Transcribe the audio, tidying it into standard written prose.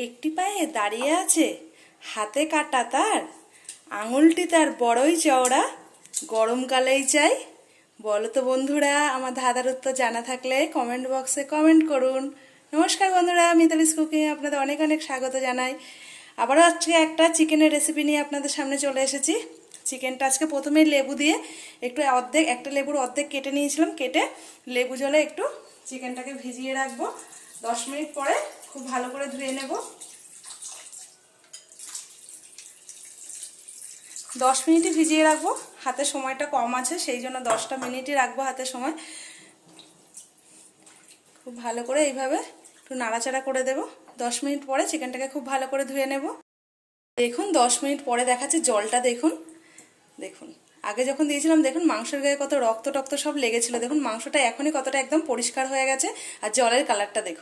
একটি পায়ে দাঁড়িয়ে আছে, হাতে কাটা তার, আঙুলটি তার বড়ই চওড়া, গরমকালেই চাই। বলো তো বন্ধুরা, আমার ধাঁধার উত্তর জানা থাকলে কমেন্ট বক্সে কমেন্ট করুন। নমস্কার বন্ধুরা, মিতালিস কুকিং আপনাদের অনেক অনেক স্বাগত জানাই। আবারও আজকে একটা চিকেনের রেসিপি নিয়ে আপনাদের সামনে চলে এসেছি। চিকেনটা আজকে প্রথমেই লেবু দিয়ে একটু একটা লেবুর অর্ধেক কেটে নিয়েছিলাম, কেটে লেবু জলে একটু চিকেনটাকে ভিজিয়ে রাখবো। 10 মিনিট পরে খুব ভালো করে ধুয়ে নেব। 10 মিনিটই ভিজিয়ে রাখবো, হাতে সময়টা কম আছে সেই জন্য 10টা মিনিটই রাখবো হাতে সময়। খুব ভালো করে এইভাবে একটু নাড়াচাড়া করে দেব। 10 মিনিট পরে চিকেনটাকে খুব ভালো করে ধুয়ে নেব। দেখুন 10 মিনিট পরে দেখাচ্ছে, জলটা দেখুন। দেখুন আগে যখন দিয়েছিলাম দেখুন মাংসের গায়ে কত রক্ত টক্ত সব লেগেছিল, দেখুন মাংসটা এখনই কতটা একদম পরিষ্কার হয়ে গেছে। আর জলের কালারটা দেখুন।